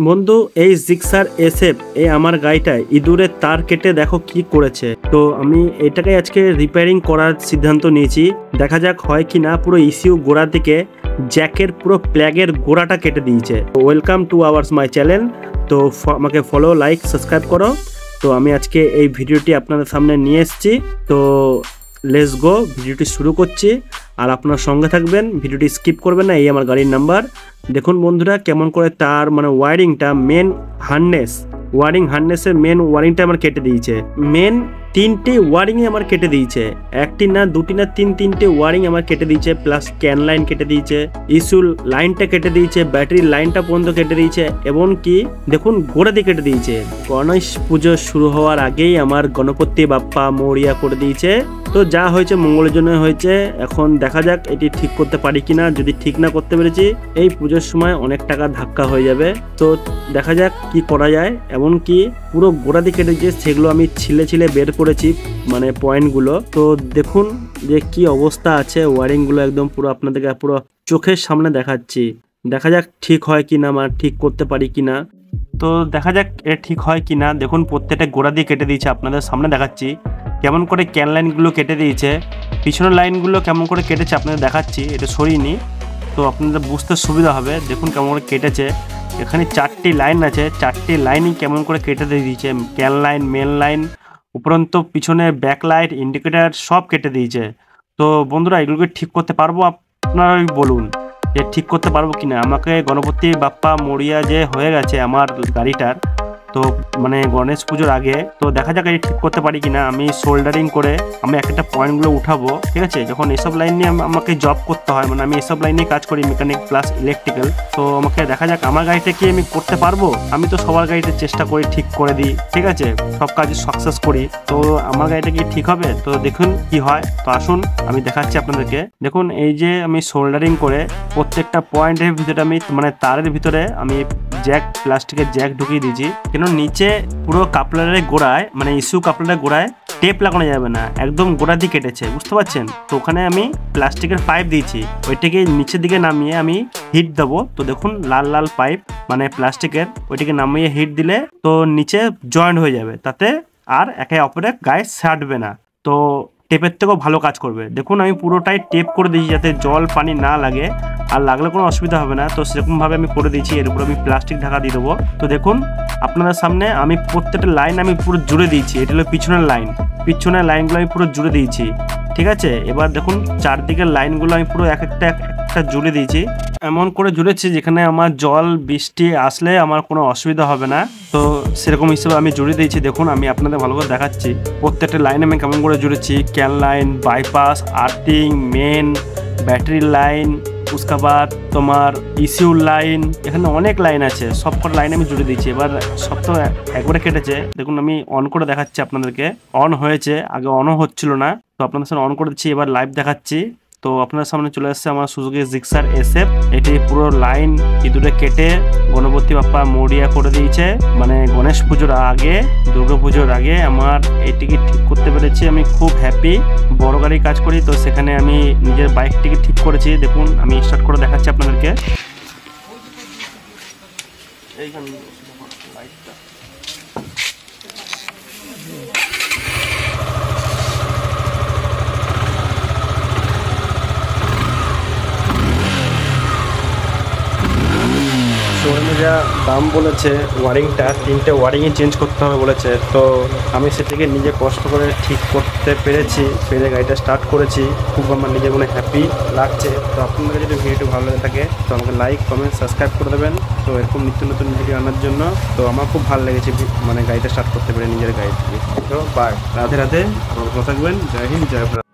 বন্ধু, এই Gixxer SF এই আমার গাড়িটায় ইঁদুরের তার কেটে দেখো কি করেছে। তো আমি এটাকে আজকে রিপেয়ারিং করার সিদ্ধান্ত নিয়েছি। দেখা যাক হয় কি না। পুরো ইসিউ গোড়া থেকে জ্যাকের পুরো প্ল্যাগের গোড়াটা কেটে দিয়েছে। Welcome to hours my channel. তো আমাকে ফলো, লাইক, সাবস্ক্রাইব করো। তো আমি আজকে এই ভিডিওটি আপনাদের সামনে নিয়ে এসেছি। তো লেটস গো, ভিডিওটি শুরু করছি। আর আপনার সঙ্গে থাকবেন, ভিডিওটি স্কিপ করবেন না। এই আমার গাড়ির নাম্বার। দেখুন বন্ধুরা, কেমন করে তার ওয়ারিংটা, মেন হার্নেসের মেন ওয়ারিংটা আমার কেটে দিয়েছে। মেন তিনটে ওয়ারিংই আমার কেটে দিয়েছে। একটি না, দুটি না, তিনটে ওয়ারিং আমার কেটে দিয়েছে। প্লাস ক্যান লাইন কেটে দিয়েছে, ইস্যুর লাইনটা কেটে দিয়েছে, ব্যাটারির লাইনটা পর্যন্ত কেটে দিয়েছে, এবং কি দেখুন গোড়া দিয়ে কেটে দিয়েছে। গণেশ পুজো শুরু হওয়ার আগেই আমার গণপতি বাপ্পা মরিয়া করে দিয়েছে। তো যা হয়েছে মঙ্গলের জন্য হয়েছে। এখন দেখা যাক এটি ঠিক করতে পারি কিনা। যদি ঠিক না করতে পেরেছি, এই পুজোর সময় অনেক টাকা ধাক্কা হয়ে যাবে। তো দেখা যাক কি করা যায়। এমনকি পুরো গোড়া দিয়ে কেটে দিয়েছে, সেগুলো আমি ছিলে বের করেছি, পয়েন্টগুলো। তো দেখুন যে কি অবস্থা আছে ওয়ারিংগুলো, একদম পুরো আপনাদেরকে পুরো চোখের সামনে দেখাচ্ছি। দেখা যাক ঠিক হয় কিনা, ঠিক করতে পারি কিনা। তো দেখা যাক এ ঠিক হয় কিনা। দেখুন প্রত্যেকটা গোড়া দিয়ে কেটে দিয়েছে, আপনাদের সামনে দেখাচ্ছি কেমন করে ক্যান লাইনগুলো কেটে দিয়েছে। পিছনের লাইনগুলো কেমন করে কেটেছে আপনাদের দেখাচ্ছি, এটা সরিয়ে। তো আপনাদের বুঝতে সুবিধা হবে। দেখুন কেমন করে কেটেছে। এখানে 4টি লাইন আছে, 4টি লাইনই কেমন করে কেটে দিয়েছে। ক্যান লাইন, মেন লাইন, উপরন্ত পিছনে ব্যাক লাইট, ইন্ডিকেটার সব কেটে দিয়েছে। তো বন্ধুরা, এগুলোকে ঠিক করতে পারবো? আপনারাই বলুন যে ঠিক করতে পারবো কিনা। আমাকে গণপতি বাপ্পা মরিয়া যে হয়ে গেছে আমার গাড়িটার, তো গণেশ পুজোর আগে। তো দেখা যাক এটি ঠিক করতে পারি কিনা। আমি সোল্ডারিং করে আমি একটা পয়েন্টগুলো উঠাবো, ঠিক আছে। যখন এসব লাইন নিয়ে আমাকে জব করতে হয়, আমি এসব লাইন নিয়ে কাজ করি, মেকানিক প্লাস ইলেকট্রিক্যাল। তো আমাকে দেখা যাক আমার গাড়িটা কি আমি করতে পারবো। আমি তো সবার গাড়িতে চেষ্টা করি ঠিক করে দিই, ঠিক আছে, সব কাজ সাকসেস করি। তো আমার গাড়িটা কি ঠিক হবে? তো দেখুন কি হয়। তো আসুন আমি দেখাচ্ছি আপনাদেরকে। দেখুন এই যে আমি সোল্ডারিং করে প্রত্যেকটা পয়েন্টের ভিতরে আমি তারের ভিতরে আমি প্লাস্টিকের জ্যাক ঢুকিয়ে দিয়েছি। কেন নিচে পুরো কাপলারের গোড়ায়, ইস্যু কাপলারের গোড়ায় টেপ লাগানো যাবে না, একদম গোড়া দিয়ে কেটেছে, বুঝতে পারছেন। তো ওখানে আমি প্লাস্টিকের পাইপ দিয়েছি, ওইটাকে নিচের দিকে নামিয়ে আমি হিট দেবো। তো দেখুন লাল পাইপ প্লাস্টিকের, ওইটাকে নামিয়ে হিট দিলে তো নিচে জয়েন্ট হয়ে যাবে, তাতে আর একে অপরের গায়ে ছাড়বে না। তো টেপের থেকেও ভালো কাজ করবে। দেখুন আমি পুরোটাই টেপ করে দিয়েছি যাতে জল পানি না লাগে, আর লাগলে কোনো অসুবিধা হবে না। তো সেরকমভাবে আমি করে দিয়েছি। এর উপর আমি প্লাস্টিক ঢাকা দিয়ে দেবো। তো দেখুন আপনাদের সামনে আমি প্রত্যেকটা লাইন আমি পুরো জুড়ে দিয়েছি। এটা হলো পিছনের লাইনগুলো আমি পুরো জুড়ে দিয়েছি, ঠিক আছে। এবার দেখুন চারদিকের লাইনগুলো আমি পুরো একটা জুড়ে দিয়েছি। এমন করে জুড়েছি যেখানে আমার জল বৃষ্টি আসলে আমার কোনো অসুবিধা হবে না। তো সেরকম হিসেবে আমি জুড়ে দিয়েছি। দেখুন আমি আপনাদের ভালো করে দেখাচ্ছি প্রত্যেকটা লাইন আমি কেমন করে জুড়েছি। Can line, bypass, earthing, main, battery line, उसका बाद তোমার ইসিউ লাইন, এখানে অনেক লাইন আছে, সবকটা লাইন আমি জুড়ে দিয়েছি। এবার সব তো একবারে কেটেছে। দেখুন আমি অন করে দেখাচ্ছি আপনাদেরকে। অন হয়েছে, আগে অনও হচ্ছিল না। তো আপনাদের সামনে অন করে দিচ্ছি, এবার লাইভ দেখাচ্ছি। তো আপনার সামনে চলে আসছে আমার সুজুকি জিক্সার এসএফ। এটি পুরো লাইন ইঁদুরে কেটে গণপতি বাপ্পা মরিয়া করে দিয়েছে। গণেশ পুজোর আগে, দুর্গা পুজোর আগে আমার এটিকে ঠিক করতে পেরেছি। আমি খুব হ্যাপি। বড় গাড়ি কাজ করি, তো সেখানে আমি নিজের বাইকটিকে ঠিক করেছি। দেখুন আমি স্টার্ট করে দেখাচ্ছি আপনাদেরকে। শোরুমে যা দাম বলেছে, ওয়ারিংটা 3টে ওয়ারিংই চেঞ্জ করতে হবে বলেছে। তো আমি সেটাকে নিজে কষ্ট করে ঠিক করতে পেরেছি, গাড়িটা স্টার্ট করেছি। খুব আমার নিজের হ্যাপি লাগছে। তো আপনাদের যদি ভিডিওটি ভালো লাগে থাকে তো আমাকে লাইক, কমেন্ট, সাবস্ক্রাইব করে দেবেন। তো এরকম নিত্য নতুন ভিডিও আনার জন্য। তো আমার খুব ভালো লেগেছে গাড়িটা স্টার্ট করতে পেরে নিজের গাড়ি থেকে। তো বাই, রাধে রাধে, ভালো থাকবেন। জয় হিন্দ, জয় ভারত।